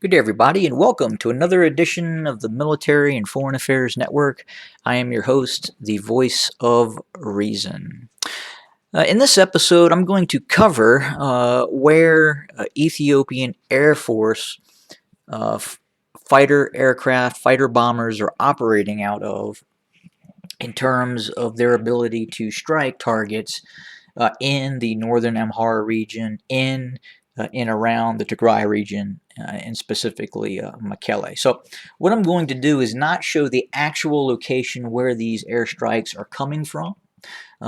Good day, everybody, and welcome to another edition of the Military and Foreign Affairs Network. I am your host, the voice of reason. In this episode, I'm going to cover where Ethiopian Air Force uh, fighter aircraft, fighter bombers are operating out of in terms of their ability to strike targets in the northern Amhara region, in around the Tigray region, and specifically Mekelle. So what I'm going to do is not show the actual location where these airstrikes are coming from,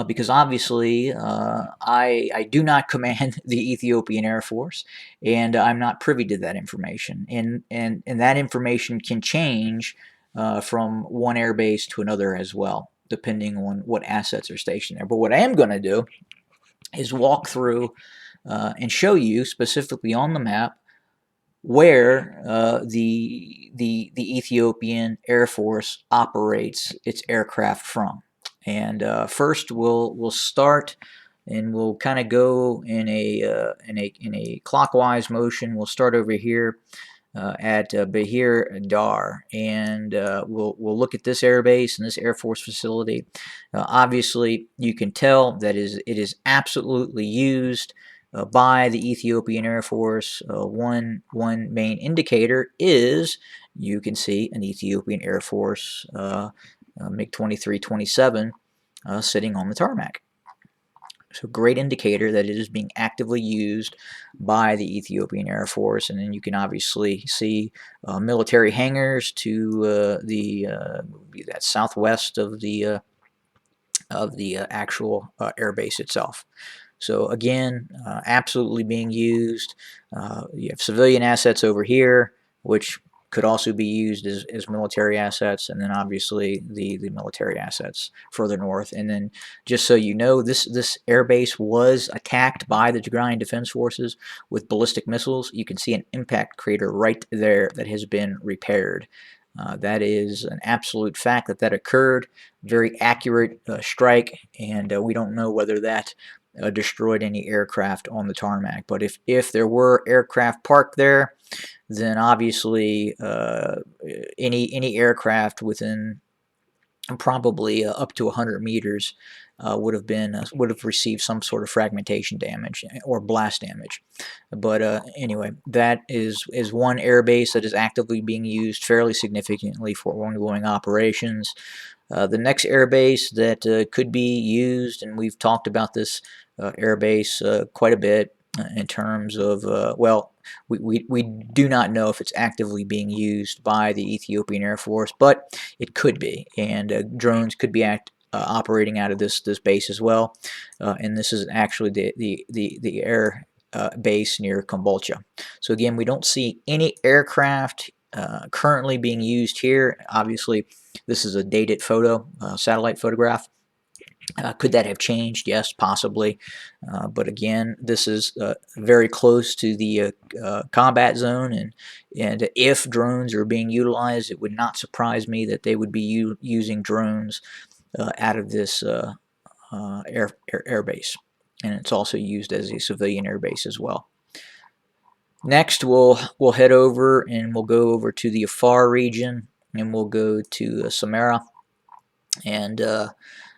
because obviously I do not command the Ethiopian Air Force, and I'm not privy to that information, and that information can change from one airbase to another as well, depending on what assets are stationed there. But what I am going to do is walk through and show you specifically on the map where the Ethiopian Air Force operates its aircraft from. And first, we'll start, and we'll kind of go in a clockwise motion. We'll start over here at Bahir Dar, and we'll look at this air base and this Air Force facility. Obviously, you can tell that it is absolutely used by the Ethiopian Air Force. One main indicator is you can see an Ethiopian Air Force MiG-23-27 sitting on the tarmac. So great indicator that it is being actively used by the Ethiopian Air Force. And then you can obviously see military hangars to that southwest of the actual air base itself. So again, absolutely being used. You have civilian assets over here, which could also be used as military assets, and then obviously the military assets further north. And then just so you know, this air base was attacked by the Tigrayan Defense Forces with ballistic missiles. You can see an impact crater right there that has been repaired. That is an absolute fact that occurred. Very accurate strike, and we don't know whether that destroyed any aircraft on the tarmac. But if there were aircraft parked there, then obviously any aircraft within probably up to 100 meters would have received some sort of fragmentation damage or blast damage. But anyway, that is one air base that is actively being used fairly significantly for ongoing operations. The next air base that could be used, and we've talked about this air base quite a bit in terms of, well, we do not know if it's actively being used by the Ethiopian Air Force, but it could be, and drones could be operating out of this base as well. And this is actually the air base near Kombolcha. So again, we don't see any aircraft currently being used here. Obviously, this is a dated photo, satellite photograph. Could that have changed? Yes, possibly. But again, this is very close to the combat zone, and if drones are being utilized, it would not surprise me that they would be using drones out of this air base. And it's also used as a civilian air base as well. Next, we'll head over and we'll go over to the Afar region, and we'll go to Samara. And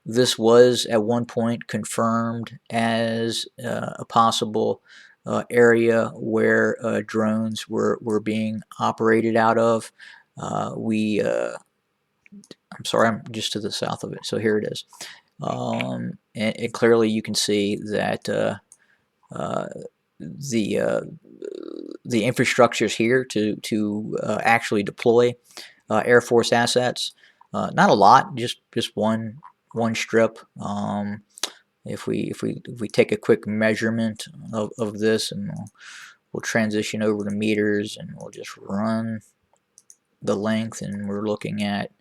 this was at one point confirmed as a possible area where drones were being operated out of. I'm sorry, I'm just to the south of it, so here it is. And clearly you can see that the infrastructure is here to actually deploy Air Force assets. Not a lot, just one strip. If we take a quick measurement of this, and we'll transition over to meters, and we'll just run the length, and we're looking at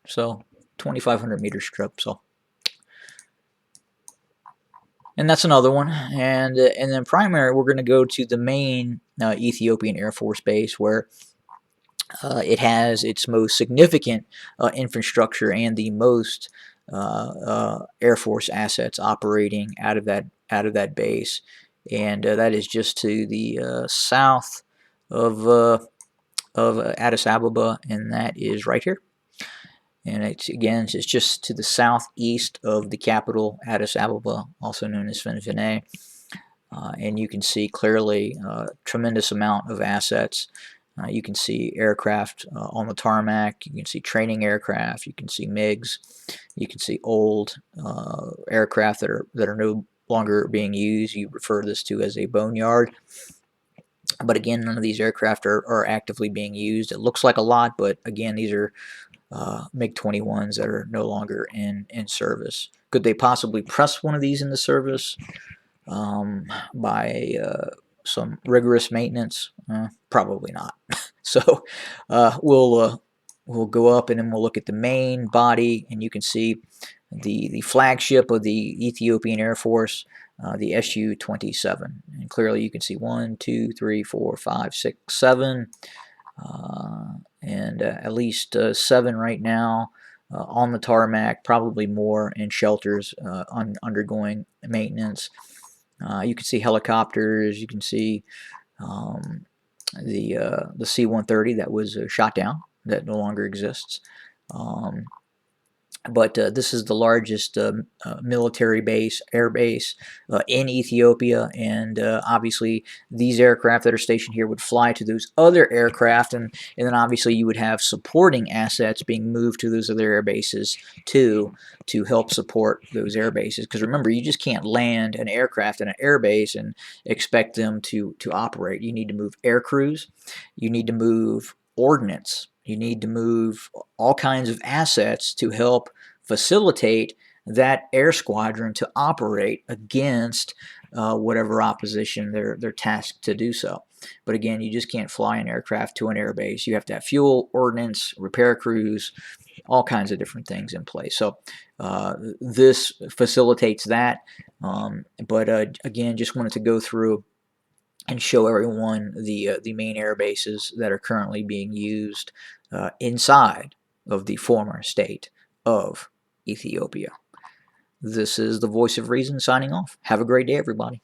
2,500 meter strip. So, and that's another one. And then primary, we're going to go to the main Ethiopian Air Force Base, where it has its most significant infrastructure and the most Air Force assets operating out of that base. and that is just to the south of Addis Ababa, and that is right here. And it's just to the southeast of the capital, Addis Ababa, also known as Finfinne. And you can see clearly a tremendous amount of assets. You can see aircraft on the tarmac. You can see training aircraft. You can see MiGs. You can see old aircraft that are no longer being used. You refer this to as a boneyard. But again, none of these aircraft are actively being used. It looks like a lot, but again, these are MiG-21s that are no longer in service. Could they possibly press one of these into service by some rigorous maintenance? Probably not. So we'll go up and then we'll look at the main body, and you can see the flagship of the Ethiopian Air Force, the Su-27, and clearly you can see 1, 2, 3, 4, 5, 6, 7, and at least 7 right now on the tarmac, probably more in shelters undergoing maintenance. You can see helicopters. You can see the C-130 that was shot down, that no longer exists. But this is the largest military base, air base in Ethiopia, and obviously these aircraft that are stationed here would fly to those other aircraft, and then obviously you would have supporting assets being moved to those other air bases too, to help support those air bases. Because remember, you just can't land an aircraft in an air base and expect them to operate. You need to move air crews, you need to move ordnance, you need to move all kinds of assets to help facilitate that air squadron to operate against whatever opposition they're tasked to do so. But again, you just can't fly an aircraft to an air base. You have to have fuel, ordnance, repair crews, all kinds of different things in place. So this facilitates that. But again, just wanted to go through and show everyone the main air bases that are currently being used inside of the former state of Ethiopia. This is the Voice of Reason signing off. Have a great day, everybody.